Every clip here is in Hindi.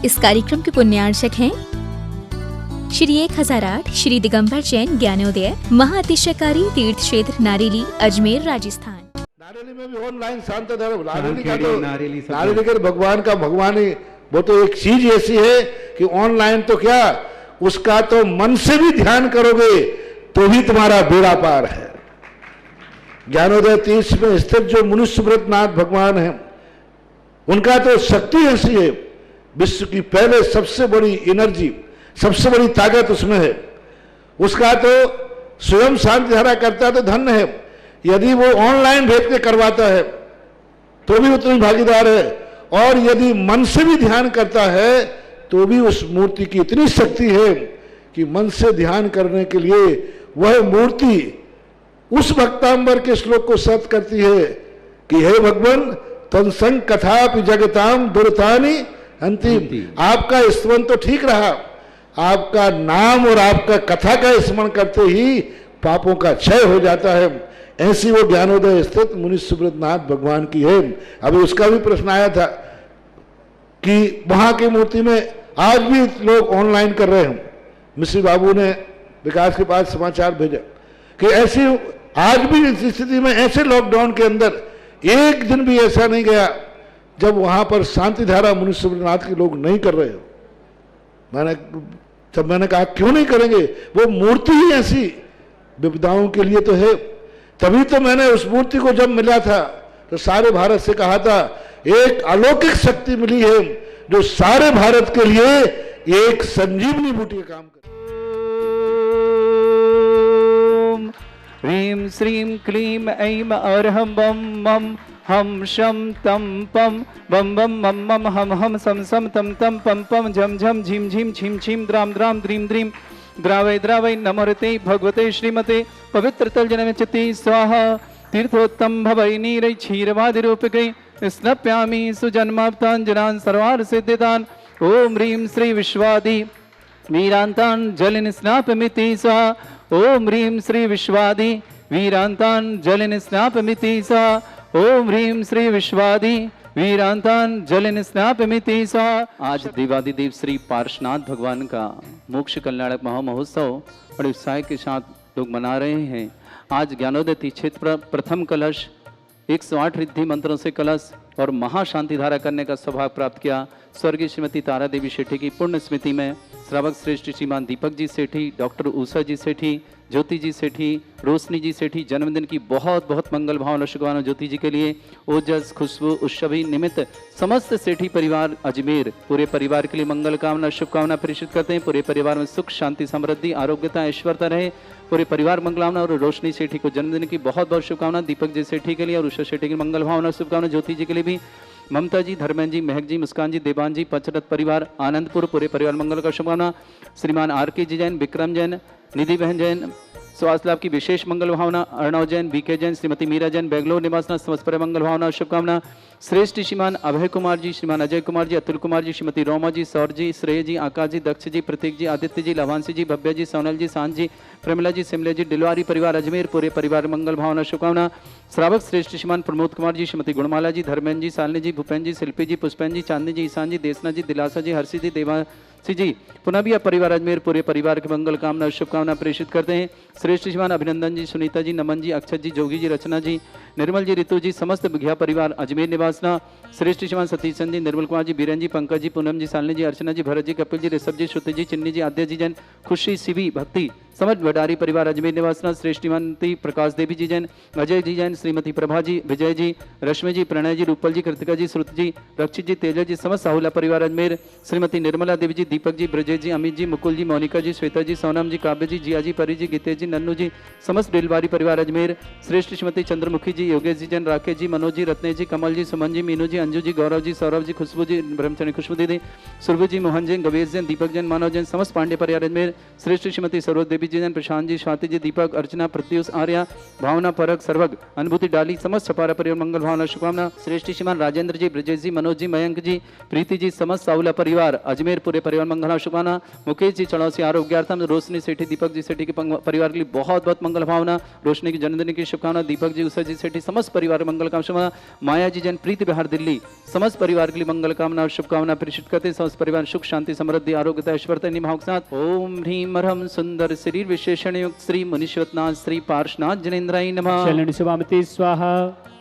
इस कार्यक्रम के पुण्यार्चक हैं श्री 1008 श्री दिगंबर जैन ज्ञानोदय महाअतिशयकारी तीर्थ क्षेत्र नारेली अजमेर राजस्थान। नारेली में भी ऑनलाइन शांत धर्म नारेली का भगवान का भगवान ही वो तो एक चीज ऐसी है कि ऑनलाइन तो क्या उसका तो मन से भी ध्यान करोगे तो भी तुम्हारा बेड़ा पार है। ज्ञानोदय तीर्थ में स्थित जो मुनि सुब्रतनाथ भगवान है उनका तो शक्ति ऐसी है, विश्व की पहले सबसे बड़ी एनर्जी सबसे बड़ी ताकत उसमें है। उसका तो स्वयं शांति धारा करता तो धन्य है, यदि वो ऑनलाइन भेज के करवाता है तो भी उतनी भागीदार है, और यदि मन से भी ध्यान करता है तो भी उस मूर्ति की इतनी शक्ति है कि मन से ध्यान करने के लिए वह मूर्ति उस भक्तांबर के श्लोक को सत्य करती है कि हे भगवान तत्संग कथापि जगताम दुर्तानि अंतिम। आपका स्मरण तो ठीक रहा, आपका नाम और आपका कथा का स्मरण करते ही पापों का क्षय हो जाता है। ऐसी वो ज्ञानोदय स्थित मुनि सुब्रतनाथ भगवान की है। अभी उसका भी प्रश्न आया था कि वहां की मूर्ति में आज भी लोग ऑनलाइन कर रहे हैं। मिश्री बाबू ने विकास के पास समाचार भेजा कि ऐसी आज भी इस स्थिति में ऐसे लॉकडाउन के अंदर एक दिन भी ऐसा नहीं गया जब वहां पर शांति धारा मुनि सुब्रतनाथ के लोग नहीं कर रहे हो। मैंने कहा क्यों नहीं करेंगे, वो मूर्ति ही ऐसी विपदाओं के लिए तो है। तभी तो मैंने उस मूर्ति को जब मिला था तो सारे भारत से कहा था एक अलौकिक शक्ति मिली है जो सारे भारत के लिए एक संजीवनी बूटी का काम करे। ह्रीं श्रीं क्लीं ऐं अर्हं बम मम हम शम तम पम बम बम मम मम हम हम सम सम तम तम पम पम झम झम झिम झिम छिम छिम द्राम द्राम द्रीम द्रीम द्रावय द्रावय नमरते भगवते श्रीमते पवित्र तल जन्म चिति स्वाहा तीर्थोत्तम भवै नीरै क्षीरवादि रूपकै स्नप्यामि सुजन्माप्तान् जनान् सर्वार्थ सिद्धितान्। ओम ह्रीं श्री विश्वादि वीरान्तान् जलिन स्नापमिति स्वाहा। ओम ह्रीं श्री विश्वादि वीरान्तान् जलिन स्नापमिति स्वाहा। ओम ह्रीं श्री विश्वादि वीरांतान जलिन स्नापमिति स्वाहा। आज देवादिदेव श्री पार्श्वनाथ भगवान का मोक्ष कल्याणक महामहोत्सव बड़े उत्साह के साथ लोग मना रहे हैं। आज ज्ञानोदय तीर्थ क्षेत्र प्रथम कलश 108 रिद्धि मंत्रों से कलश और महाशांति धारा करने का सौभाग्य प्राप्त किया। स्वर्गीय श्रीमती तारा देवी सेठी की पुण्य स्मृति में श्रावक श्रेष्ठ श्रीमान दीपक जी सेठी, डॉक्टर उषा जी सेठी, ज्योति जी सेठी, रोशनी जी सेठी जन्मदिन की बहुत बहुत मंगल भावना शुभकामनाएं ज्योति जी के लिए। ओजस खुशबू उत्सवी निमित्त समस्त सेठी परिवार अजमेर पूरे परिवार के लिए मंगल कामना शुभकामना प्रेषित करते हैं। पूरे परिवार में सुख शांति समृद्धि आरोग्यता ऐश्वर्यता रहे। पूरे परिवार मंगलामना। और रोशनी सेठी को जन्मदिन की बहुत बहुत शुभकामना। दीपक जी सेठी के लिए और उषा सेठी की मंगल भावना शुभकामना। ज्योति जी के लिए भी। ममता जी, धर्मेंद्र जी, महक जी, मुस्कान जी, देवान जी, पचरथ परिवार आनंदपुर पूरे परिवार मंगल का शुभकामना। श्रीमान RK जी जैन, विक्रम जैन, निधि बहन जैन स्वास्थ्य लाभ की विशेष मंगल भावना। अर्णव जैन, BK जैन, श्रीमती मीरा जैन बेंगलोर निवासना समस्त मंगल भावना शुभकामना। श्रेष्ठ श्रीमान अभय कुमार जी, श्रीमान अजय कुमार जी, अतुल कुमार जी, श्रीमती रोमा जी, सौर जी, श्रेय जी, आकाश जी, दक्ष जी, प्रतीक जी, आदित्य जी, लवांशी जी, भव्य जी, सोनल जी, सांझ जी, प्रेमिला जी, सिमले जी, डिलवारी परिवार अजमेर पूरे परिवार मंगल भावना शुभकामना। श्रावक श्रेष्ठ श्रीमान प्रमोद कुमार जी, श्रीमती गुणमाला जी, धर्मेंद्र जी, शालिनी जी, भूपेन जी, शिल्पी जी, पुष्पेन जी, चांदनी जी, ईशान जी, देसना जी, दिलासा जी, हर्षी जी, देवासी जी, पुनः भी परिवार अजमेर पूरे परिवार की मंगल कामना शुभकामना प्रेषित करते हैं। श्रेष्ठ श्रीमान अभिनंदन जी, सुनीता जी, नमन जी, अक्षत जी, जोगी जी, रचना जी, निर्मल जी, ऋतु जी, समस्त विघ्या परिवार अजमेर निवासना। श्रेष्ठ श्रीमान सतीश चंद जी, निर्मल कुमार जी, बीरन जी, पंकज जी, पूनम जी, शालिनी जी, अर्चना जी, भरत जी, कपिल जी, ऋषभ जी, श्रुति जी, चिन्नी जी, आद्य जी जैन, खुशी शिवी भक्ति समझ भंडारी परिवार अजमेर निवासना। श्रेष्ठमती प्रकाश देवी जी जैन, अजय जी जैन, श्रीमती प्रभा जी, विजय जी, रश्मि जी, प्रणय जी, रूपल जी, कृतिका जी, श्रुत जी, रक्षित जी, तेजल जी, समस्त साहुला परिवार अजमेर। श्रीमती निर्मला देवी जी, दीपक जी, ब्रजेश जी, अमित जी, मुकुल जी, मोनिका जी, श्वेता जी, सोनम जी, काव्य जी, जिया जी, परी जी, गीतेश जी, नन्नू जी, समस्त डिलवारी परिवार अजमेर। श्रेष्ठ श्रीमती चंद्रमुखी जी, योगेश जी जैन, राकेश जी, मनोज जी, रत्नेश जी, कमल जी, सुमन जी, मीनू जी, अंजू जी, गौरव जी, सौरभ जी, खुशबू जी, ब्रह्मचर्य खुशबू दीदी, सुरभि जी, मोहन जैन, गवेश जैन, दीपक जैन, मानव जैन, समस्त पांडे परिवार अजमेर। श्रेष्ठ श्रीमती सरोज देवी देवी जी जन, प्रशांत जी, स्वाति जी, दीपक, अर्चना, प्रत्युष, आर्या, भावना, परक, सर्वग, अनुभूति डाली, समस्त छपारा परिवार मंगल भावना शुभकामना। श्रेष्ठ श्रीमान राजेंद्र जी, ब्रजेश जी, मनोज जी, मयंक जी, प्रीति जी, समस्त साउला परिवार, अजमेर पूरे परिवार मंगल शुभकामना। मुकेश जी चौड़ौसी आरोग्यार्थम, रोशनी सेठी, दीपक जी सेठी के परिवार के लिए बहुत बहुत मंगल भावना। रोशनी की जन्मदिन की शुभकामना। दीपक जी, उषा जी सेठी, समस्त परिवार मंगल कामना। माया जी जन, प्रीति बिहार दिल्ली, समस्त परिवार के लिए मंगल कामना और शुभकामना प्रेषित करते। समस्त परिवार सुख शांति समृद्धि आरोग्यता ऐश्वर्य निभाव के साथ। ओम ह्रीम ह्रम सुंदर शरीर विशेषण युक्त श्री मुनीश्वतनाथ श्री पार्श्वनाथ जनेन्द्राय नमः। शलनि सुवामते स्वाहा।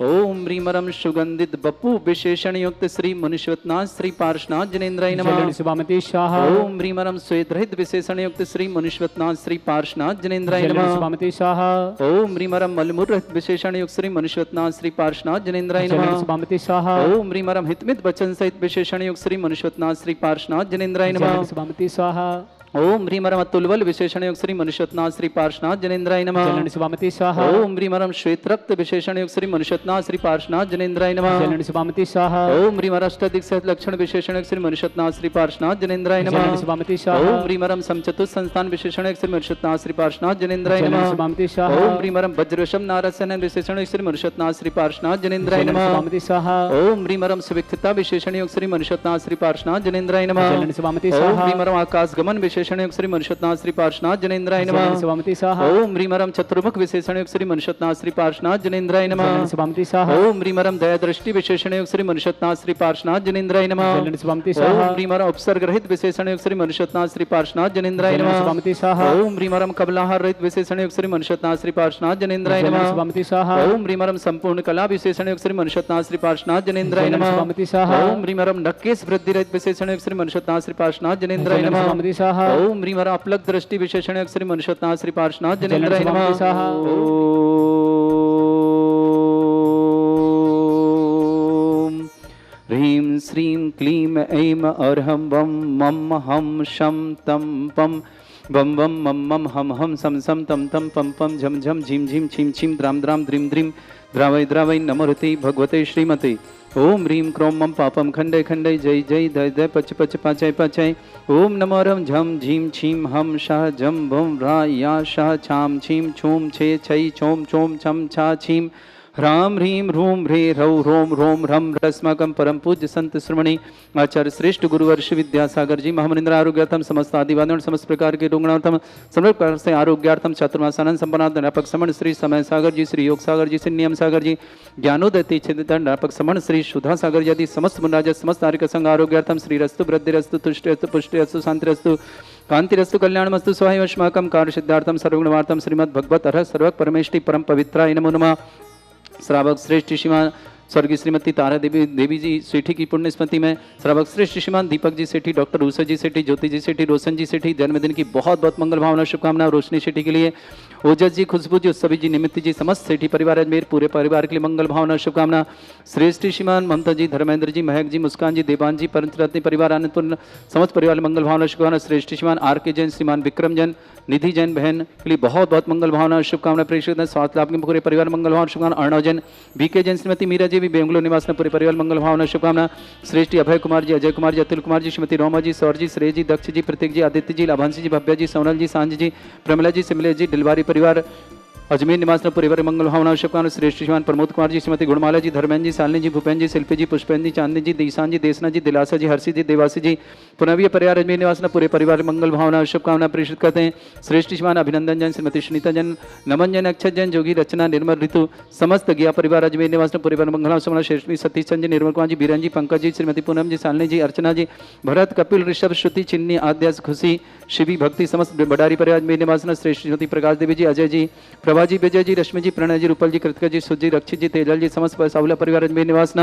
ओम ह्रीम ह्रम सुगंधित बपू विशेषण युक्त श्री मुनीश्वतनाथ श्री पार्श्वनाथ जनेन्द्राय नमः। शलनि सुवामते स्वाहा। ओम ह्रीम ह्रम श्वेत रहित विशेषण युक्त श्री मुनीश्वतनाथ श्री पार्श्वनाथ जनेन्द्राय शलनि नमः। सुवामते स्वाहा। ओम ह्रीम ह्रम मलमूल रहित विशेषण युक्त श्री मुनीश्वतनाथ श्री पार्श्वनाथ जनेन्द्राय शलनि नमः। सुवामते स्वाहा। ओम ह्रीम ह्रम हितमित वचन सहित विशेषण युक्त श्री मुनीश्वतनाथ श्री पार्श्वनाथ जनेन्द्राय नमः। शलनि सुवामते स्वाहा। ओम ह्रीम ह्रम अतुलबल विशेषण युक्त श्री मुनीश्वतनाथ श्री पार्श्वनाथ जनेन्द्राय नमः। शलनि सुवामते स्वाहा। ओम ह्रीम ह्रम श्वेत रक्त विशेषण युक्त श्री मुनीश्वतनाथ श्री पार्श्वनाथ जनेन्द्राय नमः। शलनि सुवामते स्वाहा। ओम ह्रीम ह्रम अष्टाधिक सहित लक्षण विशेषण युक्त श्री मुनीश्वतनाथ श्री पार्श्वनाथ जनेन्द्राय नमः। शलनि सुवामते स्वाहा। ओम ह्रीम ह्रम समचतुर संस्थान विशेषण युक्त श्री मुनीश्वतनाथ श्री पार्श्वनाथ जनेन्द्राय शलनि नमः। सुवामते स्वाहा। ओम ह्रीम ह्रम वज्रशम नारसन विशेषण युक्त श्री मुनीश्वतनाथ श्री पार्श्वनाथ जनेन्द्राय शलनि नमः। सुवामते स्वाहा। ओम ह्रीम ह्रम सुविख्यता विशेषण युक्त श्री मुनीश्वतनाथ श्री पार्श्वनाथ जनेन्द्राय नमः। शलनि सुवामते ओम स्वाहा। ह्रीम ह्रम आकाश गमन विशेषण युक्त श्री मुनीश्वतनाथ श्री पार्श्वनाथ जनेन्द्राय नमः। शलनि सुवामते स्वाहा। ओम ह्रीम ह्रम चतुर्मुख विशेषण युक्त श्री मुनीश्वतनाथ श्री पार्श्वनाथ जनेन्द्राय नमः। शलनि सुवामते स्वाहा। ओम ह्रीम ह्रम दया दृष्टि विशेषण युक्त श्री मुनीश्वतनाथ श्री पार्श्वनाथ जनेन्द्राय नमः। शलनि सुवामते स्वाहा। ओम ह्रीम ह्रम उपसर्ग रहित विशेषण युक्त श्री मुनीश्वतनाथ श्री पार्श्वनाथ जनेन्द्राय शलनि नमः। सुवामते स्वाहा। ओम ह्रीम ह्रम कबलाहार रहित विशेषण युक्त श्री मुनीश्वतनाथ श्री पार्श्वनाथ जनेन्द्राय शलनि नमः। सुवामते स्वाहा। ओम ह्रीम ह्रम संपूर्ण कला विशेषण युक्त श्री मुनीश्वतनाथ श्री पार्श्वनाथ जनेन्द्राय शलनि नमः। सुवामते स्वाहा। ओम ह्रीम ह्रम नक्केश वृद्धि रहित विशेषण युक्त श्री मुनीश्वतनाथ श्री पार्श्वनाथ जनेन्द्राय शलनि नमः। सुवामते स्वाहा। ओम ह्रीम ह्रम अपलक दृष्टि विशेषण युक्त श्री मुनीश्वतनाथ श्री पार्श्वनाथ जनेन्द्राय शलनि नमः। सुवामते स्वाहा। ओम ह्रीं श्रीं क्लीं ऐं अर्हं वं मम हम शं तं पं बम बम मम मम हम हम सम सम तम तम पम पम झम झम झीम झीम छीम छीम द्राम द्राम द्रीम द्रीम द्रावय द्रावय नमोरति भगवते श्रीमते। ओम ह्रीं क्रोम मम पापम खंडे खंडे जय जय दय दय पच पच पाचय पाचय। ओम नमो रम झम झीम छीम हम शाह झम भम रा या शाह छाम छीम छूम छे छै छोम छोम छम छा छीम ह्राम ह्रीं ह्रूं ह्रे ह्रौ ह्रोम ह्रोम ह्रम ह्रस्माकं परम पूज्य संत श्रमणी आचार्य श्रेष्ठ गुरुवर्ष विद्यासागर जी महामनिंद्र आरोग्यार्थम समस्त आदिवादियों समस्त प्रकार के रुग्णार्थम समस्त प्रकार से आरोग्यार्थम चातुर्मासानंद संपन्नाथ व्यापक समण श्री समय सागर जी, श्री योग सागर जी, श्री नियम सागर जी, ज्ञानोदय छिदंड व्यापक समण श्री सुधा सागर जी आदि समस्त मुनराज समस्त आर्य संघ आरोग्यार्थम श्री रस्तु वृद्धिरस्तु तुष्टिरस्तु पुष्टिरस्तु शांतिरस्तु कांतिरस्तु कल्याणमस्तु स्वाहायवश्माकं कार्य सिद्धार्थम सर्वगुणवार्थम श्रीमद् भगवत अरह सर्वक परमेष्टि परम पवित्राय नमो नमः। श्रावक श्रेष्ठ श्रीमान स्वर्गीय श्रीमती तारा देवी जी सेठी की पुण्य स्मृति में श्रावक श्रेष्ठ श्रीमान दीपक जी सेठी, डॉक्टर उषा जी सेठी, ज्योति जी सेठी, रोशन जी सेठी जन्मदिन की बहुत बहुत मंगल भावना शुभकामना। रोशनी सेठी के लिए ओजस जी, खुशबू जी, सभी जी, निमित्त जी, समस्त सेठी परिवार अजमेर पूरे परिवार के लिए मंगल भावना शुभकामना। श्रेष्ठ श्रीमान ममता जी, धर्मेंद्र जी, महक जी, मुस्कान जी, देवान जी, पंचरत्न परिवार आनंदपुर समस्त परिवार मंगल भावना शुभकामना। श्रेष्ठ श्रीमान आर के जैन, श्रीमान विक्रम जैन, निधि जैन बहन के लिए बहुत बहुत मंगल भावना शुभकामना प्रेषित है। स्वास्थ्य लाभ के पूरे परिवार मंगल भावना शुभकामना। अर्णव जैन, बीके जैन, श्रीमती मीरा जी भी बेंगलुरु निवास पूरे परिवार मंगल भावना शुभकामना। श्रेष्ठ अभय कुमार जी, अजय कुमार जी, अतुल कुमार जी, श्रीमती रोमा जी, सौर जी, श्रेय जी, दक्ष जी, प्रतीक जी, आदित्य जी, लाभांशी जी, भव्या जी, सोनल जी, सांझ जी, प्रमिला जी, सिमले जी, दिलवारी परिवार अजमेर निवास परिवार मंगल भावना शुभकामना। श्रेष्ठ श्रीमान प्रमोद कुमार जी, श्रीमती गुणमाला जी, धर्मेंद्र जी, शालिनी जी, भूपेन जी, शिल्पी जी, पुष्पेंद्र जी, चांदनी जी, दीशान जी, देसना जी, दिलासा जी, हर्षी जी, देवासी जी, पुनवीय परिवार अजमेर निवास पूरे परिवार मंगल भावना शुभकामना प्रेषित करते हैं। श्रेष्ठ श्रीमान अभिनंदन जैन, श्रीमती सुनीता जैन, नमन जैन, अक्षय जैन, जोगी, रचना, निर्मल ऋतु समस्त गया परिवार अजमेर निवास परिवार मंगल शुभकामना। श्रेष्ठ सतीश चंद जी, निर्मल कुमार जी, बीरन जी, पंकज जी, श्रीमती पूनम जी, शालिनी जी, अर्चना जी, भरत, कपिल, ऋषभ, श्रुति, चिन्नी, आद्यास, खुशी, शिवी, भक्ति समस्त बडारी परिवार अजमेर निवास। श्रेष्ठ श्रीमती प्रकाश देवी जी, अजय जी, प्रभा जी, विजय जी, रश्मि जी, प्रणय जी, रूपल जी, कृतिका जी, सुजी, रक्षित जी, तेजल जी समस्त साहुला परिवार अजमेर निवास।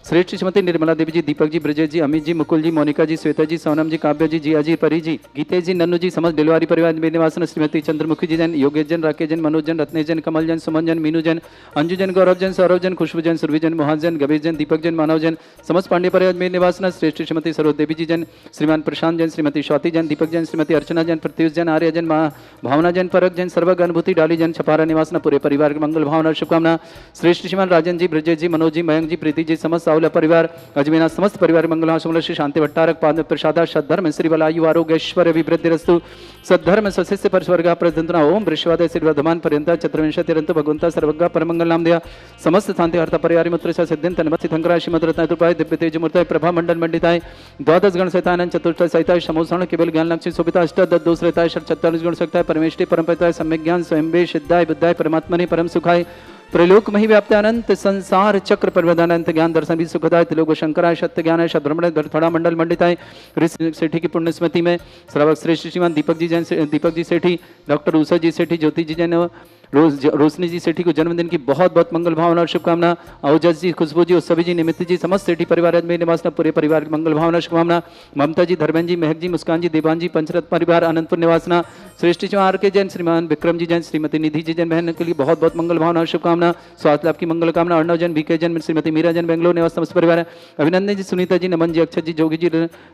श्रेष्ठ श्रीमती निर्मला देवी जी, दीपक जी, ब्रजेश जी, अमित जी, मुकुल जी, मोनिका जी, श्वेता जी, सोनम जी, काव्य जी, जिया जी, परी जी, गीतेश जी, नन्नू जी समस्त डिलवारी परिवार अजमेर निवास। श्रीमती चंद्रमुखी जी जैन, योगेश जैन, राकेश जैन, मनोज जैन, रत्नेश जैन, कमल जैन, सुमन जैन, मीनू जैन, अंजू जैन, गौरव जैन, सौरभ जैन, खुशबू जैन, सुरभि जैन, मोहन जैन, गभीर जैन, दीपक जैन, मानव जैन समस्त पांडे परिवार अजमेर निवास। श्रेष्ठ श्रीमती सरोज देवी जी जैन, श्रीमान प्रशांत जैन, श्रीमती स्वाति जैन, दीपक जैन, श्रीमती अर्चना जैन, प्रत्युष जैन, आर्य जैन, भावना जैन, परक जैन, सर्वग अनुभूति डाली जैन, छपारा परिवार निवासना पूरे परिवार की मंगल भावना शुभकामना। श्रेष्ठ श्रीमान राजन जी, ब्रजेश जी, मनोज जी, मयंक जी, प्रीति जी, समस्त सावला परिवार, अजमेरा समस्त परिवार मंगल भावना। श्री शांति भट्टारक पाद प्रसादा सद्धर्म श्री बलायु आरोग्य ऐश्वर्य विवृद्धिरस्तु सद्धर्म सस्यस्य परस्वर्गा प्रदंतना ओम वृषवादय श्री वर्धमान पर्यंत चतुर्विंशतिरंत भगवंता सर्वज्ञ परमंगल नाम दिया समस्त शांति हर्ता परिवार मुत्र सिद्धिं तन्मति थंकरा श्रीमद रत्नाय दिव्य तेज मूर्ताय प्रभा मंडल मंडिताय द्वादश गण सहितानंद चतुष्टय सहिताय समोषण केवल ज्ञान लक्ष्मी शोभिता अष्टादश दोष रहताय षट 46 गुण सकता है परमेष्टि परमपिताय सम्यक ज्ञान स्वयं सिद्धाय बुद्धाय परमात्मने परम सुखाय त्रैलोक मही व्याप्त अनंत संसार चक्र परिवदानंत ज्ञान दर्शन भी सुखदाय त्रिलोक शंकराय सत्य ज्ञान शब्रह्मण धड़ा मंडल मंडिताय ऋषि सेठी की पुण्य स्मृति में श्रावक श्रेष्ठ श्रीमान दीपक जी सेठी, डॉक्टर उषा जी सेठी, ज्योति जी जैन, रोशनी जी सेठी को जन्मदिन की बहुत बहुत मंगल भावना और शुभकामना। औजस जी, खुशबू जी और सभी जी, निमित्त जी, समस्त सेठी परिवार में निवासना पूरे परिवार की मंगल भावना शुभकामना। ममता जी, धर्मेंद्र जी, महक जी, मुस्कान जी, देवान जी, पंचरथ परिवार आनंदपुर निवासना। श्रेष्ठ जी आर के जैन, श्रीमान विक्रम जी जैन, श्रीमती निधि जी जैन बहन के लिए बहुत बहुत मंगल भावना और शुभकामना। स्वास्थ्य लाभ की मंगल कामना। अर्णव जैन, बीके जैन, श्रीमती मीरा जैन, बेंगलोर निवास समस्त परिवार। अभिनंदन जी, सुनीता जी, नमन जी, अक्षत जी, जोगी जी,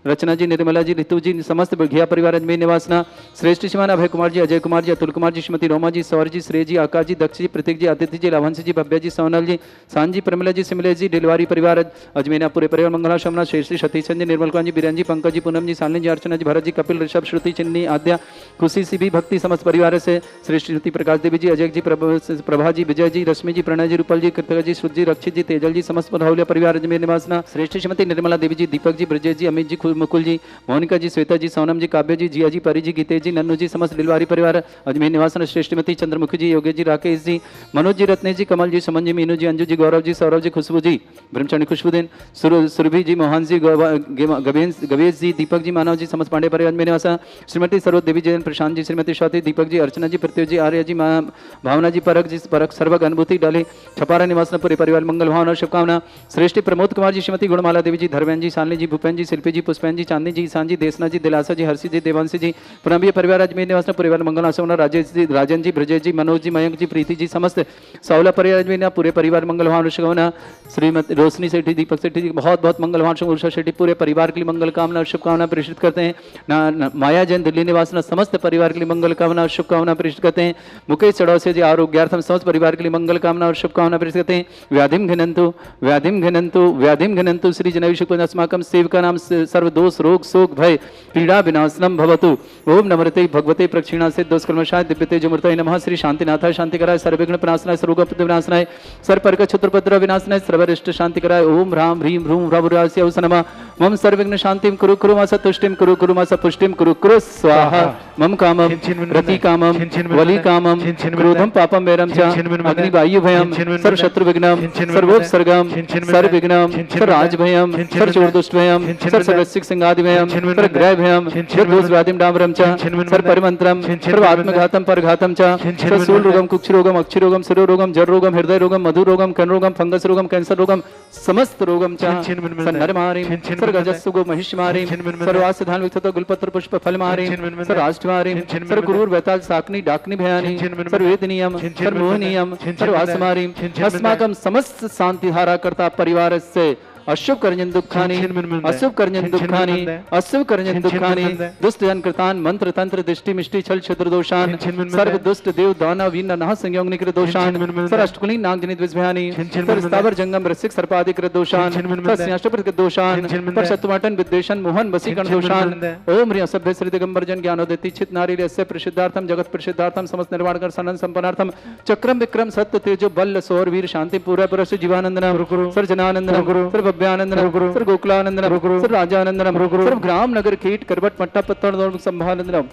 रचना जी, निर्मला जी, ऋतु जी, समस्त घिया परिवार में निवासना। श्रेष्ठ श्रीमान अभय कुमार जी, अजय कुमार जी, अतुल कुमार जी, श्रीमती रोमा जी, सौर जी, श्रेय जी, आकाश जी, दक्ष जी, प्रतीक जी, आदित्य जी, लाभंश जी, भव्य जी, सोनल जी, सांजी, प्रमिला जी, सिमले जी, डिलवारी परिवार अजमेरा पूरे परिवार मंगला शमना। श्रेष्ठ सतीश जी, निर्मल कुमार जी, बीरन जी, पंकज जी, पूनम जी, सालिनी जी, अर्चना जी, भरत जी, कपिल, ऋषभ, श्रुति, चिन्नी, आद्या, खुशी सी भी भक्ति समस्त परिवार से। श्रेष्ठ श्रुति प्रकाश देवी जी, अजय जी, प्रभा जी, विजय जी, रश्मि जी, प्रणय जी, रूपल जी, कृतिका जी, श्रुत जी, रक्षित जी, तेजल जी, समस्त राहुलिया परिवार अजमेर निवासना। श्रेष्ठ श्रीमती निर्मला देवी जी, दीपक जी, ब्रजेश जी, अमित जी, मुकुल जी, मोनिका जी, श्वेता जी, सोनम जी, काव्य जी, जिया जी, परी जी, गीतेश जी, नन्नू जी, समस्त डिलवारी परिवार अजमेर निवासना। श्रेष्ठ श्रीमती चंद्रमुखी जी, योगेश जी, राकेश जी, मनोज जी, रत्नेश जी, कमल जी, सुमन जी, मीनू जी, अंजू जी, गौरव जी, सौरभ जी, खुशबू जी, ब्रह्मचारी खुशबुद्दीन, सुरभि जी, मोहन जी, गवेश जी, दीपक जी, मानव जी, समस्त पांडे परिवार में निवासा। श्रीमती सरोज देवी जैन, प्रशांत जी, श्रीमती स्वाति, दीपक जी, अर्चना जी, पृथ्वी जी, आर्य जी, भावना जी, परक जी, परक सर्वग अनुभूति डाले छपारा निवासना पूरे परिवार मंगल भावना शुभकामना। श्रेष्ठ प्रमोद कुमार जी, श्रीमती गुणमाला देवी जी, धर्मेंद्र जी, शालिनी जी, भूपेन जी, शिल्पी जी, पुष्पेन जी, चांदनी जी, ईशान जी, देसना जी, दिलासा जी, हर्षि जी, देवांशी जी, पुनम्य परिवार अजमेर निवासना परिवार मंगल आसना। राजेश जी, राजन जी, ब्रजेश जी, मनोज जी, मयंक जी, प्रीति जी, समस्त सावला परिवार में पूरे परिवार मंगल भावना शुभकामना। श्रीमती रोशनी सेठी, दीपक सेठी जी बहुत बहुत मंगल भावना। उषा सेठी पूरे परिवार के लिए मंगल कामना और शुभकामना प्रेषित करते हैं। माया जैन, दिल्ली निवासना समस्त परिवार के लिए मंगल कामना और शुभकामना प्रेषित करते हैं। मुकेश चौड़से जी, आरोग्यार्थम समस्त परिवार के लिए मंगल कामना और शुभकामना प्रेषित करते हैं। व्याधिम घिनंतु व्याधिम घिनंतु व्याधिम घिनंतु श्री जनवि शुक्ल अस्माकं सेवका नाम सर्व दोष रोग शोक भय पीड़ा विनाशनम भवतु। ओम नमृते भगवते प्रक्षिणा से दोष कर्मशाय दिव्य तेज मूर्तये नमः। श्री शांतिनाथाय शांतिकराय सर्वविघ्न प्रणाशनाय सर्वरोग विनाशनाय सर्वपर्क क्षुत्रपत्र विनाशनाय सर्वरिष्ट शांतिकराय ओम ह्रां ह्रीं ह्रूं ह्रवरास्य नमः। मम सर्वविघ्न शांतिं कुरु कुरु मा सतुष्टिं कुरु कुरु मा सपुष्टिं कुरु कुरु स्वाहा। मम कामं रति कामं वली कामं क्रोधं पापं वैरं च अग्निवायु भयं सर्व शत्रु विघ्नं सर्वोपसर्गं सर्वविघ्नं सर्वराज भयं सर्वचोरदुष्ट भयं सर्वसिक संगादि भयं सर्वग्रह भयं सर्वदोष व्याधिं डामरं च सर्वपरिमंत्रं सर्वात्मघातं परघातं च सर्वशूल रोगं कुक्ष रोगं अक्षि रोगं शिरो रोगं जर रोगं हृदय रोगं मधु रोगं कर्ण रोगं फंगस रोगं कैंसर रोगं समस्त रोगं च सर्वनरमारिं सर्वगजस्सुगो महिषमारिं सर्वासधान विक्षतो गुलपत्र पुष्प फलमारिं सर्वाष्टमारिं सर्वगुरुर वैताल साकनी डाकनी भयानी सर्ववेदनीयम सर्वमोहनीयम सर्वासमारिं अस्माकं समस्त शांति धारा करता परिवार से अशुभ कर्जन दुखानि अशुभ कर्जन दुखानि अशुभ कर्जन दुखानि दुष्ट जन कृतान मंत्र तंत्र दृष्टि मिष्टि छल क्षुद्र दोषान सर्व दुष्ट देव दानव वीर नह संयोग निकृत दोषान सर अष्टकुली नाग जनित विषभयानि सर स्थावर जंगम रसिक सर्पादि कृत दोषान सर स्याष्टप्रत कृत दोषान पर शत्रुमाटन विद्वेषण मोहन वसीकरण दोषान ओम ह्रीं असभ्य श्री दिगंबर जन ज्ञानोदयति चित नारी यस्य प्रसिद्धार्थम जगत प्रसिद्धार्थम समस्त निर्वाण कर सनन संपन्नार्थम चक्रम विक्रम सत्य तेजो बल सौर वीर शांति पूरा पुरुष जीवानंदनम सर जनानंदनम सर भव्यानंदनम सर गोकुलानंदनम सर राजानंदनम सर ग्राम नगर कीट करवट मट्टा पत्तन और संभानंदनम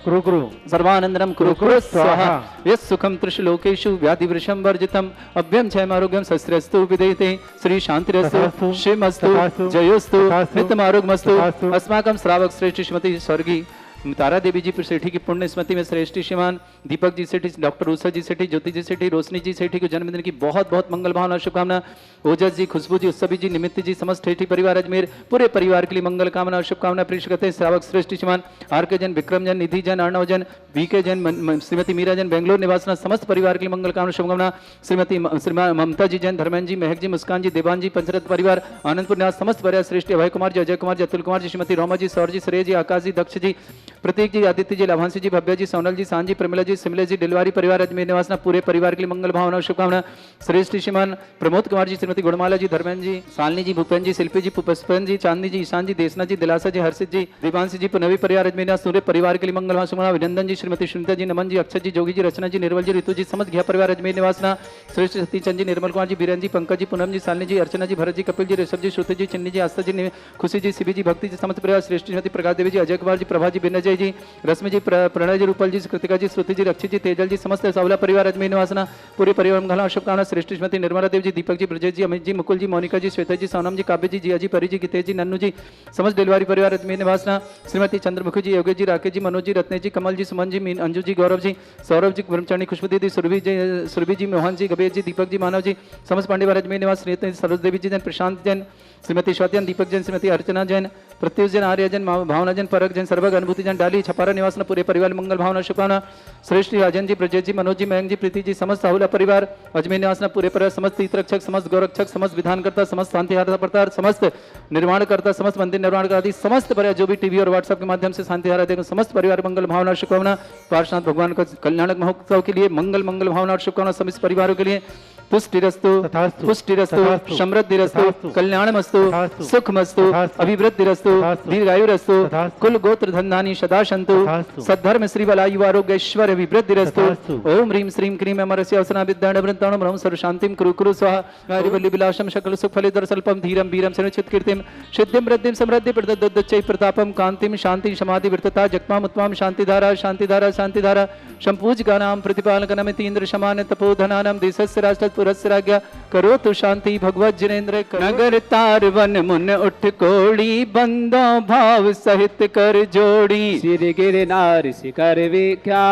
सर्वानंदनम कुरु कुरु स्वाहा यस् सुखम त्रिशलोकेषु व्याधि वृषम वर्जितम अभ्यम क्षयम आरोग्यम शस्त्रस्तु विदेते श्री शांतिरस्तु शिवमस्तु जयोस्तु नित्यम आरोग्यमस्तु अस्माकं श्रावक श्रेष्ठ श्रीमती स्वर्गीय तारा देवी जी सेठी की पुण्य स्मृति में श्रेष्ठ श्रीमान दीपक जी सेठी, डॉक्टर उषा जी सेठी, ज्योति जी सेठी, रोशनी जी सेठी को जन्मदिन की बहुत बहुत मंगल भावना शुभकामना। ओजस जी, खुशबू जी, सभी जी, निमित्त जी, समस्त सेठी परिवार अजमेर पूरे परिवार के लिए मंगल कामना और शुभकामना प्रेषित करते हैं। श्रावक श्रेष्ठ श्रीमान आर के जन, विक्रम जन, निधि जन, अर्णव जन, वी के जन, श्रीमती मीरा जन, बेंगलोर निवासना समस्त परिवार के लिए मंगल कामना शुभकामना। श्रीमती ममता जी जन, धर्मेंद्र जी, महक जी, मुस्कान जी, देवान जी, पंचरथ परिवार आनंदपुर निवास समस्त परिवार श्रेष्ठ अभय कुमार जी, अजय कुमार जी, अतुल कुमार जी, श्रीमती रोमा जी, सौर जी, श्रेय जी, आकाश जी, दक्ष जी, प्रतीक जी, आदित्य जी, लाभांशी जी, भव्या जी, सोनल जी, सांझी, प्रमिला जी, सिमले जी, डिलवारी परिवार अजमेर निवासना पूरे परिवार के लिए मंगल भावना शुभकामना। श्रेष्ठ श्रीमान प्रमोद कुमार जी, श्रीमती गुणमाला जी, धर्मेंद्र जी, शालिनी जी, भूपेन जी, शिल्पी जी, पुष्पन जी, चांदनी जी, ईशान जी, देसना जी, दिलासा जी, हर्षित जी, दीपांशी जी, पुनवी परिवार अजमेर निवास पूरे परिवार के लिए मंगल भावना शुभकामना। अभिनंदन जी, श्रीमती सुनीता जी, नमन जी, अक्षय जी, जोगी जी, रचना जी, निर्मल जी, ऋतु जी, समस्त घिया परिवार अजमेर निवासना। श्रेष्ठ सतीचंद जी, निर्मल कुमार जी, बीरन जी, पंकज जी, पूनम जी, शालिनी जी, अर्चना जी, भरत जी, कपिल जी, ऋषभ जी, श्रुति जी, चिन्नी जी, आस्था जी, खुशी जी, शिवी जी, भक्ति जी, समस्त परिवार। श्रेष्ठ श्रीमती प्रकाश देवी जी, अजय कुमार जी, प्रभा जी, बिनजय जी, रश्मि जी, प्रणय जी, रूपल जी, कृतिका जी, श्रुति जी, रक्षित जी, तेजल जी, समस्त सावला परिवार अजमेर निवासना पूरे परिवार मंगल शुभकामना। श्रेष्ठ श्रीमती निर्मला देवी जी, दीपक जी, ब्रजेश जी, अमित जी, मुकुल जी, मोनिका जी, श्वेता जी, सोनम जी, काव्य जी, जिया जी, परी जी, गीतेश जी, नन्नू जी, समस्त डिलवारी परिवार अजमेर निवासना। श्रीमती चंद्रमुखी जी, योगेश जी, राकेश जी, मनोज जी, रत्नेश जी, कमल जी, सुमन जी, मीन, अंजू जी, गौरव जी, सौरभ जी, ब्रह्मचारी, खुशबू दीदी, सुरभि जी, मोहन जी, गबेश जी, दीपक जी, मानव जी, समस्त पांडे अजमेर निवास। श्रीमती सरोज देवी जी जैन, प्रशांत जैन, श्रीमती स्वातियन, दीपक जैन, श्रीमती अर्चना जैन, प्रत्युष जैन, आर्य जैन, भावना जैन, परक जैन, सर्वग अनुभूति जैन, डाली, छपारा निवास पूरे परिवार मंगल भावना शुभकामना। श्रेष्ठ राजन जी, ब्रजेश जी, मनोज जी, मयंक जी, प्रीति जी, समस्त साहुला परिवार अजमेर निवास पूरे परिवार, समस्त तीर्थरक्षक, समस्त गौरक्षक, समस्त विधानकर्ता, समस्त शांतिहारा प्रतार, समस्त निर्माणकर्ता, समस्त मंदिर निर्माण आदि समस्त परिवार जो भी टीवी और व्हाट्सएप के माध्यम से शांतिहारा देखो समस्त परिवार मंगल भावना शुभकामना। पार्श्वनाथ भगवान का कल्याणक महोत्सव के लिए मंगल भावना और शुभकामना समस्त परिवारों के लिए। पुष्टिरस्तु, पुष्टिरस्तु, समृद्धिरस्तु, कल्याणमस्तु, सुखमस्तु, अभिवृद्धिरस्तु, दीर्घायुरस्तु, कुल गोत्र धन्धानी सदा सन्तु, सद्धर्म श्री बलायु आरोग्य ऐश्वर्य अभिवृद्धिरस्तु। ओम ह्रीं श्रीं क्रीं अमरस्य अवसना विद्याण वृंदाणं ब्रह्म सर्व शांतिं कुरु कुरु स्वाहा। गारिवल्ली विलासं सकल सुख फलितर स्वल्पं धीरं वीरं सनुचित कीर्तिं सिद्धिं वृद्धिं समृद्धि प्रदद्दच्चै प्रतापं कांतिं शांति समाधि वृत्तता जगमाम उत्तमां शांतिधारा शांतिधारा शांतिधारा संपूजकानां प्रतिपालकनमिति इंद्र समान तपोधनानां देशस्य राष्ट्र पुरस्य राज्ञा करोतु शांति भगवत जिनेन्द्र। नगर तार वन मुन उठ कोड़ी बंदो भाव सहित कर जोड़ी। सिर गिरनार शिखर विख्या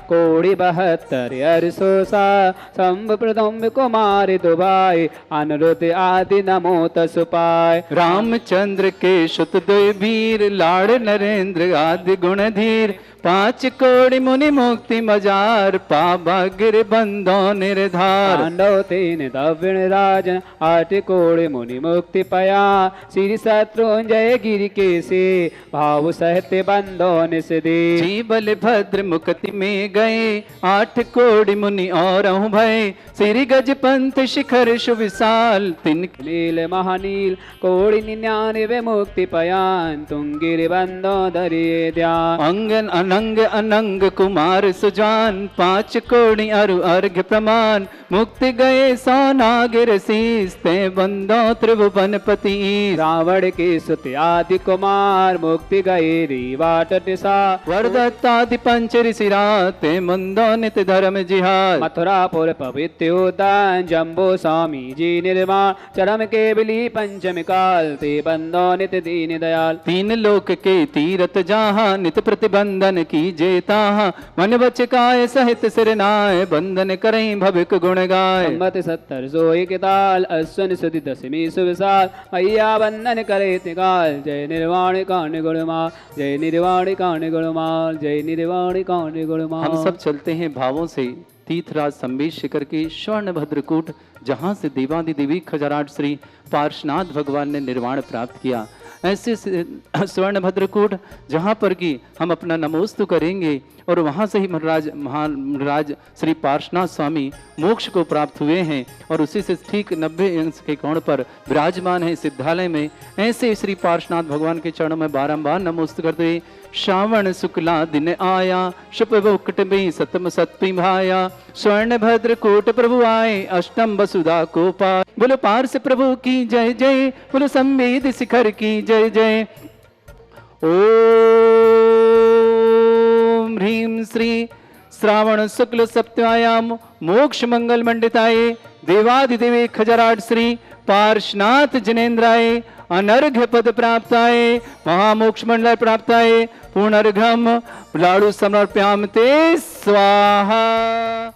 कोड़ी 72 अरसोसा संभ प्रदम्ब कुमार दुबाई अनुरुद्ध आदि नमो तसुपाय। रामचंद्र के सुत दुई वीर लाड़ नरेंद्र आदि गुणधीर 5 कोടി मुनि मुक्ति मजार पाबा गिर बंदो निर्धार। पांडव 3 दव्यण राजन 8 कोड़ी मुनि मुक्ति पया श्री शत्रुंजय गिरि के से भाव सहित बंदो निषदे। जीवल भद्र मुक्ति में गए 8 कोടി मुनि और भय श्री गज पंथ शिखर सुविशाल तिन नील महानील कोड़ी 99 मुक्ति पयान तुंगिर बंदो धरिए ध्यान। अंगन अनंग अनंग कुमार सुजान 5 कोड़ी अरु अर्घ्य प्रमाण मुक्ति गए सोनागिर शीस ते बंदो त्रिभुवनपति। रावण के सुत आदि कुमार मुक्ति गए रीवाट टिसा वरदत्तादि पंच ऋषिरा ते मंदो नित धर्म जिहाद। मथुरापुर पवित्र उद्यान जम्बो स्वामी जी निर्माण चरम केवली पंचम काल ते बंदो नित दीन दयाल। 3 लोक के तीरथ जहाँ नित प्रतिबंधन की जेता मन बच काय सहित सिर नाय बंधन करें भविक गुण गाय। संबत 70 सोई के ताल अश्विन सुदी 10वीं सुविशाल मैया बंधन करे तिकाल। जय निर्वाण कांड गुणमाल जय निर्वाण कांड गुणमाल जय निर्वाण कांड गुणमाल। हम सब चलते हैं भावों से तीर्थराज संबेश शिखर के स्वर्ण भद्रकूट जहाँ से देवादिदेवी खजराट श्री पार्श्वनाथ भगवान ने निर्वाण प्राप्त किया। ऐसे स्वर्ण भद्रकूट जहाँ पर कि हम अपना नमोस्तु करेंगे और वहाँ से ही महाराज श्री पार्श्वनाथ स्वामी मोक्ष को प्राप्त हुए हैं और उसी से ठीक 90 अंश के कोण पर विराजमान है सिद्धालय में। ऐसे श्री पार्श्वनाथ भगवान के चरणों में बारंबार नमोस्तु करते। श्रावण शुक्ला दिन आया शुभ मुकुट में सतम सतपी भाया स्वर्ण भद्रकूट प्रभु आए अष्टम वसुधा को पाए। बोलो पार्श प्रभु की जय जय बोलो संवेद शिखर की जय जय। ओम ह्रीं श्री श्रावण शुक्ल सप्तायाम मोक्ष मंगल मंडिताये देवादिदेवे खजराट श्री पार्श्वनाथ जिनेन्द्राय अनर्घ्य पद प्राप्ताये महामोक्ष मंडल प्राप्ताये पुनर्घम लाडू समर्प्याम ते स्वाहा।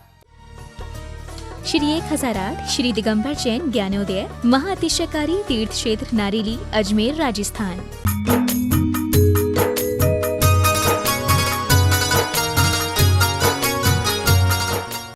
श्री 1008 श्री दिगंबर जैन ज्ञानोदय महाअतिशयकारी तीर्थ क्षेत्र नारेली अजमेर राजस्थान।